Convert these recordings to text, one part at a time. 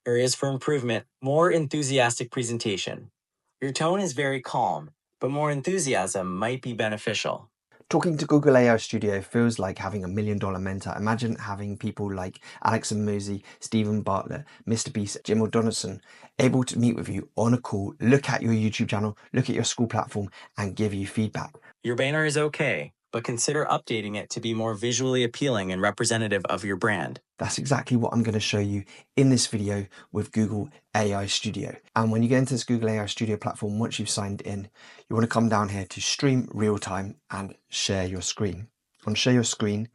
Areas for improvement, more enthusiastic presentation. Your tone is very calm, but more enthusiasm might be beneficial. Talking to Google AI Studio feels like having a $1 million mentor. Imagine having people like Hormozi, Steven Bartlett, MrBeast, Jim O'Donnison able to meet with you on a call, look at your YouTube channel, look at your school platform, and give you feedback. Your banner is okay, but consider updating it to be more visually appealing and representative of your brand. That's exactly what I'm going to show you in this video with Google AI Studio. And when you get into this Google AI Studio platform, once you've signed in, you want to come down here to stream real time and share your screen. On share your screen,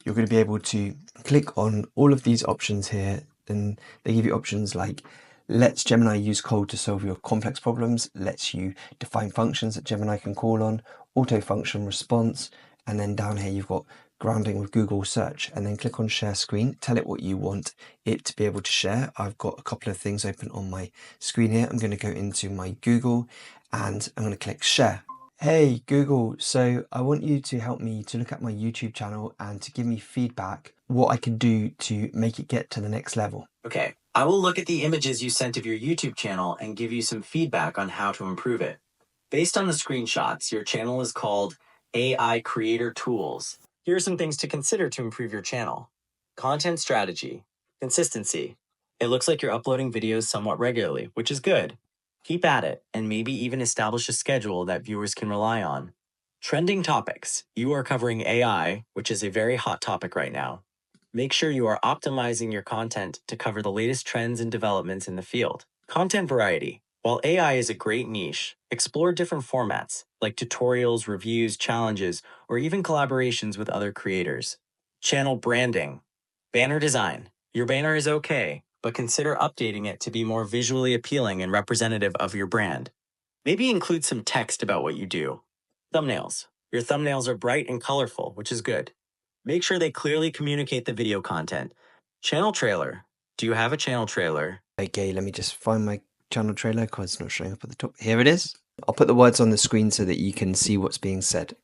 you're going to be able to click on all of these options here, and they give you options like lets Gemini use code to solve your complex problems, lets you define functions that Gemini can call on, auto function response, and then down here you've got grounding with Google search, and then click on share screen, tell it what you want it to be able to share. I've got a couple of things open on my screen here. I'm going to go into my Google and I'm going to click share. Hey Google, so I want you to help me to look at my YouTube channel and to give me feedback what I can do to make it get to the next level. Okay, I will look at the images you sent of your YouTube channel and give you some feedback on how to improve it. Based on the screenshots, your channel is called AI Creator Tools. Here are some things to consider to improve your channel. Content strategy, consistency. It looks like you're uploading videos somewhat regularly, which is good. Keep at it, and maybe even establish a schedule that viewers can rely on. Trending topics. You are covering AI, which is a very hot topic right now. Make sure you are optimizing your content to cover the latest trends and developments in the field. Content variety. While AI is a great niche, explore different formats like tutorials, reviews, challenges, or even collaborations with other creators. Channel branding. Banner design. Your banner is okay, but consider updating it to be more visually appealing and representative of your brand. Maybe include some text about what you do. Thumbnails. Your thumbnails are bright and colorful, which is good. Make sure they clearly communicate the video content. Channel trailer. Do you have a channel trailer? Okay, let me just find my channel trailer because it's not showing up at the top. Here it is. I'll put the words on the screen so that you can see what's being said.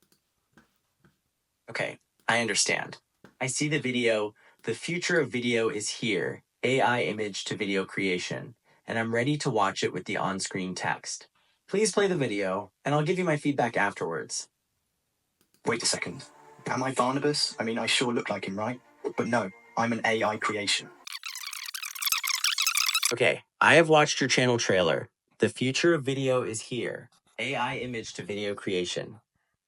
Okay, I understand. I see the video. The future of video is here. AI image to video creation. And I'm ready to watch it with the on-screen text. Please play the video, and I'll give you my feedback afterwards. Wait a second. Am I Barnabas? I mean, I sure look like him, right? But no, I'm an AI creation. Okay, I have watched your channel trailer. The future of video is here. AI image to video creation.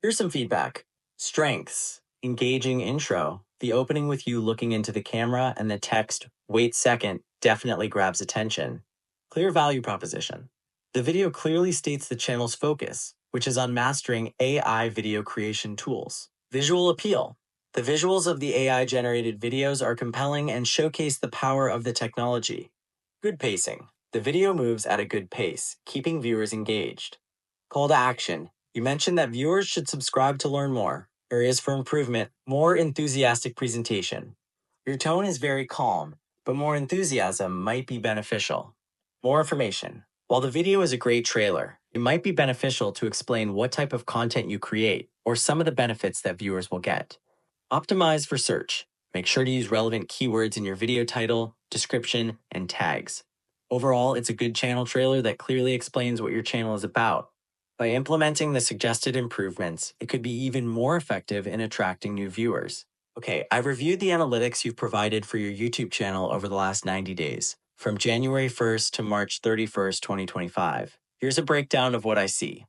Here's some feedback. Strengths. Engaging intro. The opening with you looking into the camera and the text, "Wait second," definitely grabs attention. Clear value proposition. The video clearly states the channel's focus, which is on mastering AI video creation tools. Visual appeal. The visuals of the AI-generated videos are compelling and showcase the power of the technology. Good pacing. The video moves at a good pace, keeping viewers engaged. Call to action. You mentioned that viewers should subscribe to learn more. Areas for improvement, more enthusiastic presentation. Your tone is very calm, but more enthusiasm might be beneficial. More information. While the video is a great trailer, it might be beneficial to explain what type of content you create or some of the benefits that viewers will get. Optimize for search. Make sure to use relevant keywords in your video title, description, and tags. Overall, it's a good channel trailer that clearly explains what your channel is about. By implementing the suggested improvements, it could be even more effective in attracting new viewers. Okay, I've reviewed the analytics you've provided for your YouTube channel over the last 90 days, from January 1st to March 31st, 2025. Here's a breakdown of what I see.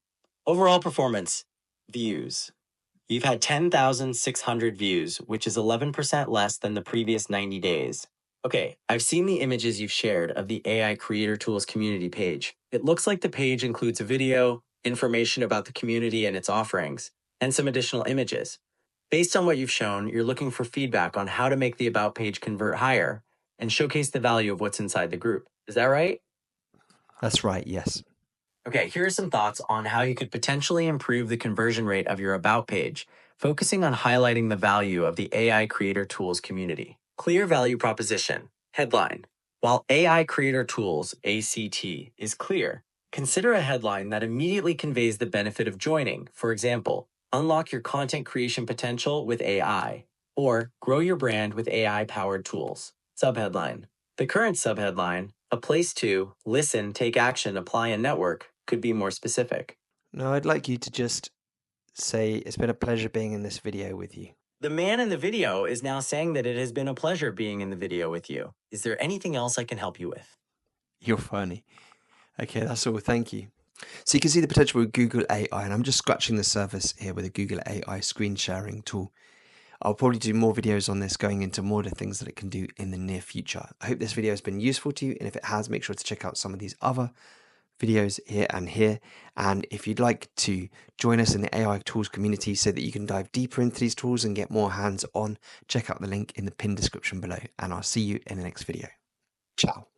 Overall performance. Views. You've had 10,600 views, which is 11% less than the previous 90 days. Okay, I've seen the images you've shared of the AI Creator Tools community page. It looks like the page includes a video, information about the community and its offerings, and some additional images. Based on what you've shown, you're looking for feedback on how to make the About page convert higher and showcase the value of what's inside the group. Is that right? That's right, yes. Okay, here are some thoughts on how you could potentially improve the conversion rate of your About page, focusing on highlighting the value of the AI Creator Tools community. Clear value proposition. Headline. While AI Creator Tools, ACT, is clear, consider a headline that immediately conveys the benefit of joining. For example, unlock your content creation potential with AI, or grow your brand with AI-powered tools. Subheadline. The current subheadline, A place to listen, take action, apply, and network could be more specific. No, I'd like you to just say, it's been a pleasure being in this video with you. The man in the video is now saying that it has been a pleasure being in the video with you. Is there anything else I can help you with? You're funny. Okay, that's all. Thank you. So you can see the potential with Google AI, and I'm just scratching the surface here with the Google AI screen sharing tool. I'll probably do more videos on this, going into more of the things that it can do in the near future. I hope this video has been useful to you, and if it has, make sure to check out some of these other videos here and here. And if you'd like to join us in the AI tools community so that you can dive deeper into these tools and get more hands on, check out the link in the pinned description below, and I'll see you in the next video. Ciao.